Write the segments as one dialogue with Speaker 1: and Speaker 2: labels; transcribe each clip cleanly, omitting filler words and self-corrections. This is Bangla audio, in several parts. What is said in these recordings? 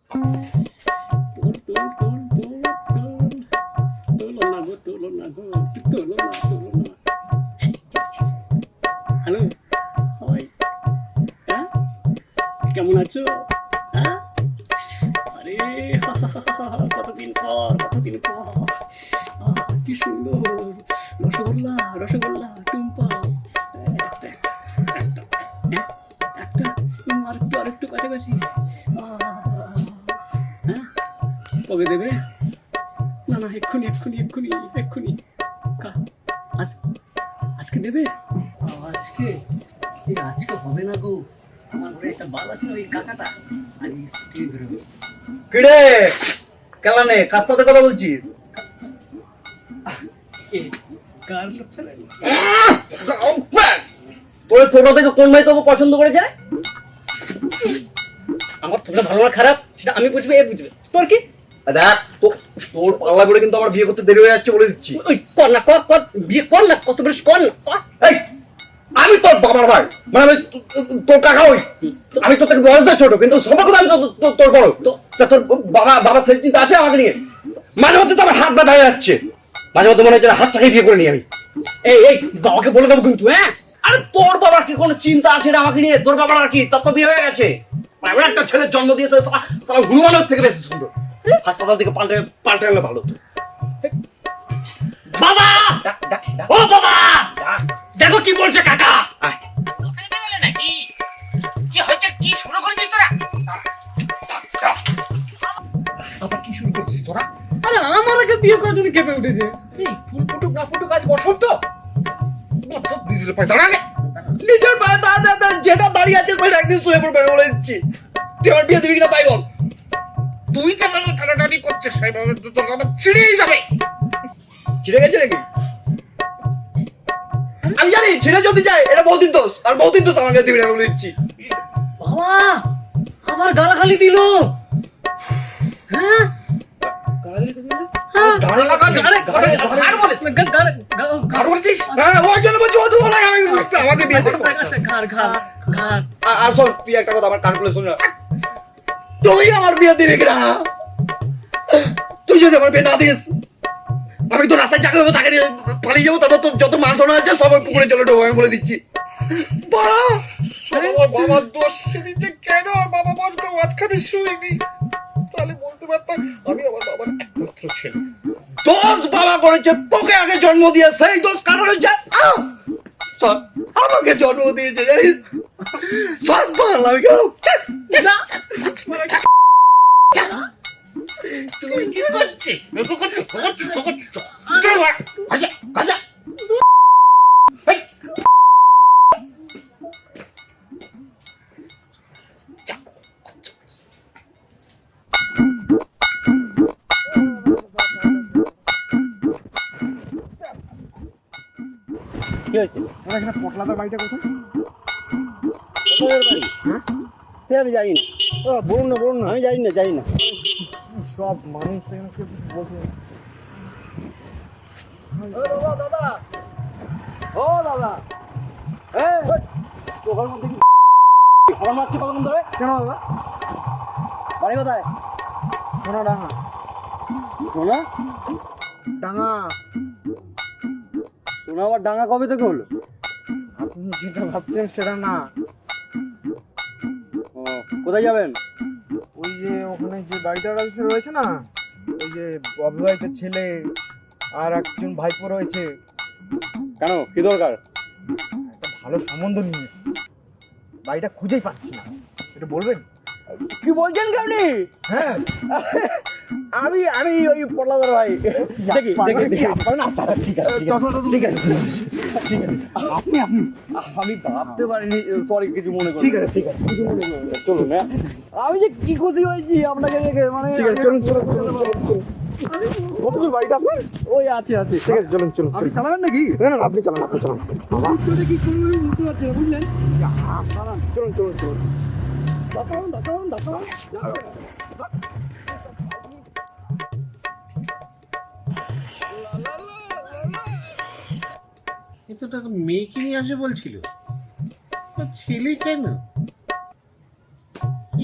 Speaker 1: হ্যালো, হাই, হ্যাঁ কেমন আছো? হ্যাঁ আরে কতদিন পর কি সুন্দর রসগোল্লা রসগোল্লা টুম্পা একটা একটা একটা আরেকটু কাছাকাছি। হ্যাঁ কবে দেবে? না না এক্ষুনি এক্ষুনি এক্ষুনি এক্ষুনি আজ আজকে দেবে? আজকে আজকে হবে না গো, আমার ঘরে একটা বাল আছে না, ওই কাকাটা আজ স্কুটি বেরোবে।
Speaker 2: কিরে কেলানে কার সাথে কথা বলছিস?
Speaker 1: কার লোকটা
Speaker 2: তোর ছোট থেকে কোন মেয়ে তোকে পছন্দ করেছে রে?
Speaker 1: আমার তোমরা ভালো না খারাপ সেটা আমি বুঝবে, এ বুঝবে, তোর কি?
Speaker 2: দেখ তোর পাল্লা করে কিন্তু আমার বিয়ে করতে দেরি হয়ে যাচ্ছে বলে দিচ্ছি।
Speaker 1: ওই কর না, কর বিয়ে কর না, কত বেশি কর না।
Speaker 2: এই আমি তোর বাবার ভাই, মানে আমি তোর কাকা হই। আমি তোর থেকে বয়সে ছোট কিন্তু সম্পর্ক আমি তোর বড়। তা তোর বাবা সেই চিন্তা আছে আমাকে নিয়ে? মাঝে মধ্যে তো আমার হাত ব্যথা হয়ে যাচ্ছে, মাঝে মধ্যে মনে হচ্ছে হাতটাকে বিয়ে করে নিই আমি।
Speaker 1: এই বাবাকে বলে দেবো কিন্তু। হ্যাঁ
Speaker 2: আরে তোর বাবার কি কোনো চিন্তা আছে না আমাকে নিয়ে? তোর বাবার আর কি, তার তো বিয়ে হয়ে গেছে। এমন একটা ছেলের জন্ম দিয়েছে সারা হনুমানের থেকে বেশি সুন্দর। হাসপাতাল থেকে পাল্টে গেলে ভালো তো।
Speaker 1: বাবা, ও বাবা, দেখো কি বলছে কাকা।
Speaker 3: নাকি কি হয়েছে? কি শুরু করেছিস তোরা?
Speaker 2: আবার কি শুরু করছিস তোরা?
Speaker 1: আরে আমার আগে বিয়ে করার জন্য কেঁপে উঠেছে।
Speaker 2: এই ফুল ফুটুক না ফুটুক আজ বসন্ত। নিজের পায়ে দাঁড়ালে, নিজের পায়ে দাঁড়া, যেটা দাঁড়িয়ে আছে সেটা একদিন শুয়ে পড়বে বলে দিচ্ছি। তুই আমার বিয়ে দিবি কিনা তাই বল।
Speaker 3: তুই যে ভাবে টানাটানি করছিস সেইভাবে তো তোর আবার ছিঁড়েই যাবে।
Speaker 2: ছিঁড়ে গেছে নাকি? আমি জানি ছিঁড়ে যদি যায় এটা বহুদিন দোষ, আর বহুদিন দোষ আমার বিয়ে দিবি না বলে দিচ্ছি।
Speaker 1: বাবা আবার গালাগালি দিল। হ্যাঁ
Speaker 2: আমাকে বিয়ে করতে আর শোন, তুই একটা কথা আমার কান খুলে শোন না। তুই আমার বিয়ে দিবি কিনা? তুই যদি আমার বিয়ে না দিস আমি তো রাস্তায় চাকরি হবো, তাকে পালিয়ে যাবো, তারপর তোর যত মাছ ধরা আছে সব পুকুরে চলে ঢোবো, আমি বলে দিচ্ছি।
Speaker 3: বাবার দোষ সেদিন যে কেন বাবা বলতো মাঝখানে শুইনি, তাহলে বলতে পারতাম আমি আমার বাবার একমাত্র ছেলে।
Speaker 2: দোষ বাবা করেছে, তোকে আগে জন্ম দিয়ে সেই দোষ কারণ হচ্ছে আমাকে জন্ম দিয়েছে জানিস। সব মাল আমি কেন
Speaker 3: তুই কি করছিস?
Speaker 2: কি হয়েছে?
Speaker 3: এখানে পটলাদার বাড়িটা কোথায়?
Speaker 2: সে আমি জানি না।
Speaker 3: বলুন না
Speaker 2: আমি জানি না।
Speaker 3: সব মানুষ এখানে কেউ কিছু বলছে না।
Speaker 2: দাদা তোর মধ্যে কি খবর মারছে কতক্ষণ ধরে?
Speaker 3: কেন দাদা?
Speaker 2: বাড়ি কোথায়?
Speaker 3: সোনা ডাঙা।
Speaker 2: সোনা
Speaker 3: ডাঙা
Speaker 2: সোনা আবার ডাঙা কবে থেকে হলো?
Speaker 3: আপনি যেটা ভাবছেন সেটা না।
Speaker 2: ও কোথায় যাবেন?
Speaker 3: ওই যে ওখানে যে বাড়িটা রয়েছে না, ওই যে অবিবাহিত ছেলে আর একজন ভাইপো রয়েছে,
Speaker 2: কেন কি দরকার?
Speaker 3: একটা ভালো সম্বন্ধ নিয়ে এসেছি, বাড়িটা খুঁজেই পাচ্ছি না, এটা বলবেন?
Speaker 2: কি বলছেন কি আপনি?
Speaker 3: হ্যাঁ
Speaker 2: আমি ওই পটলাদার ভাই। দেখি
Speaker 3: ঠিক আছে আপনি
Speaker 2: আমি ভাবতে পারিনি, সরি কিছু মনে করি।
Speaker 3: ঠিক আছে
Speaker 2: কিছু মনে করি না। চলুন। হ্যাঁ আমি যে কি খুশি হয়েছি আপনাকে দেখে, মানে
Speaker 3: ঠিক আছে চলুন কতদূর বাড়িটা আপনার?
Speaker 2: ওই আছে
Speaker 3: ঠিক আছে চলুন
Speaker 2: আপনি চালাবেন নাকি?
Speaker 3: না আপনি চালান
Speaker 2: কি করবেন বুঝতে পারছি না, বুঝলেন?
Speaker 3: চলুন
Speaker 2: দাঁড়ান।
Speaker 4: এত টাকা মেয়েকে নিয়ে আসবে বলছিল, ছেলে কেন?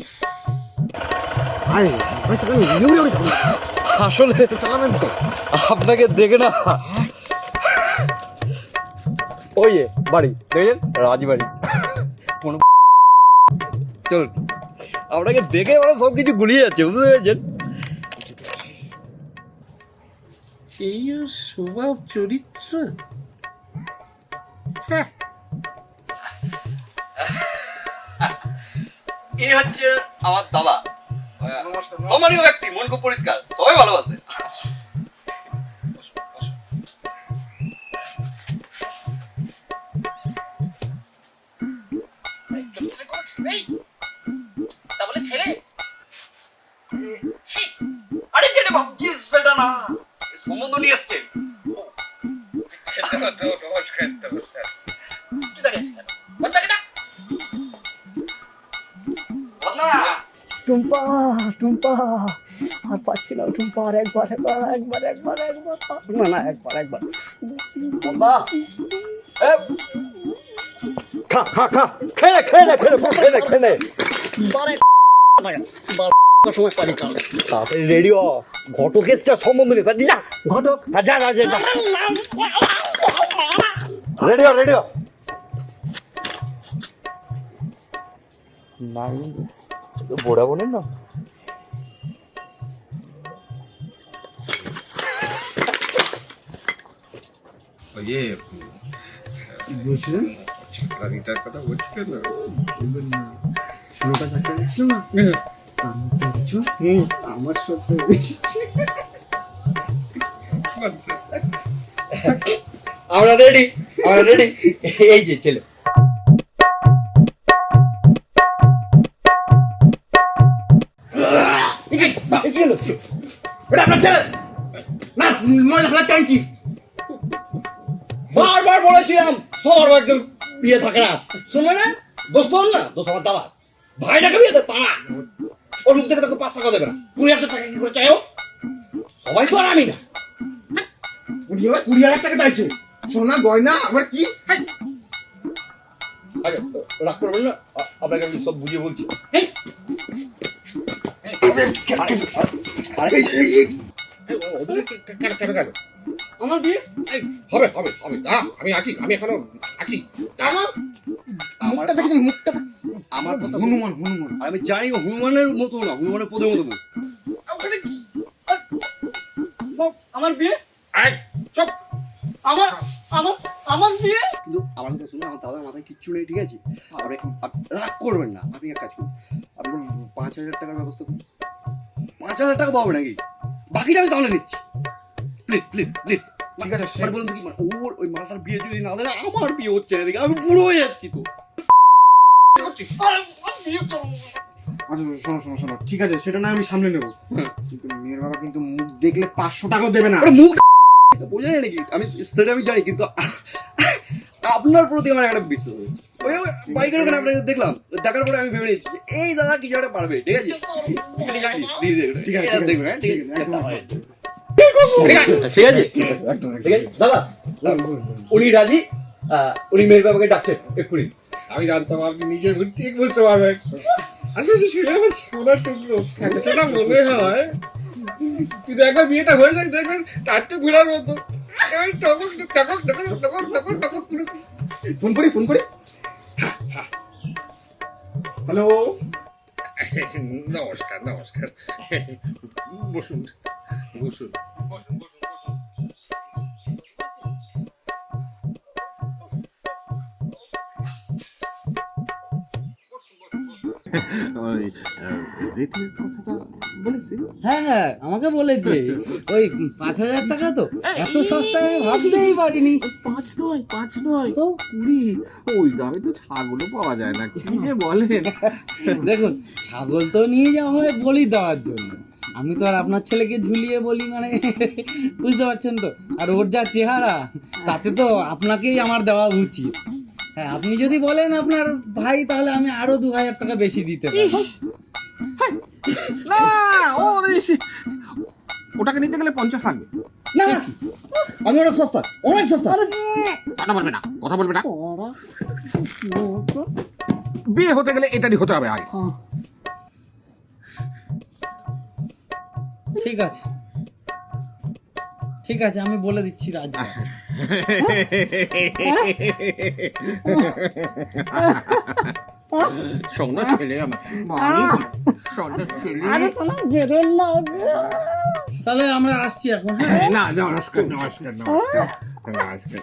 Speaker 4: ইস, আয় আমি তো উড়ে উড়ে যাবো
Speaker 2: আসলে
Speaker 4: তো চালাবেন তো
Speaker 2: আপনাকে দেখে না ওই বাড়ি দেখেন রাজবাড়ি কোনো চলুন আপনাকে দেখে মানে সব কিছু গুলিয়ে যাচ্ছে বুঝতে পেরেছেন
Speaker 4: এই ওর স্বভাব চরিত্র হ্যাঁ
Speaker 2: ইনি হচ্ছে আমার দাদা সম্মানীয় ব্যক্তি মন খুব পরিষ্কার সবাই ভালোবাসে
Speaker 3: তাহলে ছেলে
Speaker 2: আরে যেটা ভাবছিস সেটা না সম্বন্ধ নিয়ে এসছে
Speaker 3: নমস্কার নমস্কার কি দাঁড়িয়ে আছিস বলতে না
Speaker 1: টুম্পা টুম্পা আর পাচ্ছি না টুম্পা আর একবার একবার একবার একবার একবার না না একবার একবার বাবা
Speaker 2: খা খা খা খেলে খেলে খেলে খেলে খেলে
Speaker 1: বারে সময় পারি কাল
Speaker 2: তাড়াতাড়ি রেডি হ ঘটক এসছে সম্বন্ধ নিয়ে যা
Speaker 1: ঘটক
Speaker 2: যা যা যা রেডি হ রেডি হ নাই বোড়া বোনের না
Speaker 3: ওয়ে
Speaker 1: বুঝলেন
Speaker 3: চাকরিটার কথা বলছিলেন না
Speaker 1: শুরুটা চাকরি নিচ্ছিল না আমার সাথে
Speaker 2: আমরা রেডি এই যে ছেলে
Speaker 3: এটা আপনার ছেলে না ময়লা ফেলার ট্যাঙ্কি
Speaker 2: বারবার বলেছিলাম সবার ভাগ্যে বিয়ে থাকে না শুনবে না দোস্ত হল না দোস্ত আমার দাদা ভাইটাকে বিয়ে দেয় তা না ওর মুখ থেকে তোকে 5 টাকা দেবে না 20,000 টাকা কি করে চাইও সবাই তো আর আমি না
Speaker 3: উনি আবার 20,000 টাকা চাইছে সোনা গয়না আবার কি
Speaker 2: আরে রাগ করবেন না আপনাকে আমি সব বুঝিয়ে বলছি
Speaker 3: কেন কেন
Speaker 1: আমার বিয়ে
Speaker 3: হবে হবে হবে দাঁড়া আমি আছি আমি এখনো আছি
Speaker 1: আমার
Speaker 3: মুখটা দেখেছেন মুখটা
Speaker 2: আমার কথা
Speaker 3: হনুমান
Speaker 2: আর আমি জানি ও হনুমানের মতো না হনুমানের পদের মতো না
Speaker 3: ওখানে কি
Speaker 1: আমার বিয়ে
Speaker 3: আয় চুপ
Speaker 1: আমার আমার আমার বিয়ে
Speaker 2: কিন্তু আমার কথা শুনে আমার দাদার মাথায় কিচ্ছু নেই ঠিক আছে আপনি রাগ করবেন না আপনি এক কাজ করুন আপনি 5,000 টাকার ব্যবস্থা করুন 5,000 টাকা তো হবে নাকি বাকিটা আমি তাহলে নিচ্ছি প্লিজ প্লিজ প্লিজ
Speaker 3: ঠিক আছে
Speaker 2: মানে বলুন তো কি মানে ওর ওই মালটার বিয়ে যদি না দেয় না, আমার বিয়ে হচ্ছে না এদিকে আমি বুড়ো হয়ে যাচ্ছি তো
Speaker 3: আচ্ছা শোনো ঠিক আছে সেটা না আমি সামলে নেবো কিন্তু মেয়ের বাবা কিন্তু মুখ দেখলে 500 টাকাও দেবে না
Speaker 2: আরে মুখ বোঝা যায় নাকি আমি সেটা আমি জানি কিন্তু আপনার প্রতি আমার একটা বিশ্বাস হয়েছে ওই বাইকের ওখানে আপনাকে দেখলাম দেখার পরে আমি ভেবে নিয়েছি যে এই দাদা কিছু একটা পারবে ঠিক আছে ঠিক আছে দেখবেন হ্যাঁ ঠিক আছে ঠিক আছে ঠিক আছে দাদা উনি রাজি উনি মেয়ের বাবাকে ডাকছেন এক্ষুনি
Speaker 3: আমি জানতাম আপনি নিজের ভুল ঠিক বুঝতে পারবেন আসলে শুনে আমার সোনার টুকরো সেটা মনে হয় কিন্তু একবার বিয়েটা হয়ে যায় দেখবেন তার তো ঘোরার মতো ফোন করি হ্যালো নমস্কার বসুন
Speaker 1: হ্যাঁ হ্যাঁ আমাকে বলেছে ওই 5,000 টাকা তো এত সস্তায় আমি ভাবতেই পারিনি
Speaker 4: 5 নয় তো 20 ওই দামে তো ছাগলও পাওয়া যায় না কি যে বলেন
Speaker 1: দেখুন ছাগল তো নিয়ে যাওয়া হয় বলি দেওয়ার জন্য আমি তো আর আপনার ছেলেকে ঝুলিয়ে বলি মানে বুঝতে পারছেন তো আর ওর যা চেহারা তাতে তো আপনাকেই আমার দেওয়া উচিত হ্যাঁ আপনি যদি বলেন আপনার ভাই তাহলে আমি আরো 2,000 টাকা বেশি দিতে পারি
Speaker 4: না ওটাকে নিতে গেলে 50 লাগবে
Speaker 1: না আমি অনেক সস্তা
Speaker 4: কথা বলবে না বিয়ে হতে গেলে এটারই হতে হবে আগে
Speaker 5: ঠিক আছে ঠিক আছে, আমি বলে দিচ্ছি রাজি।
Speaker 4: সোনা ছেলে আমার বাড়ি, সোনা ছেলে।
Speaker 5: তাহলে আমরা আসছি এখন, হ্যাঁ?
Speaker 4: না, নমস্কার নমস্কার নমস্কার নমস্কার।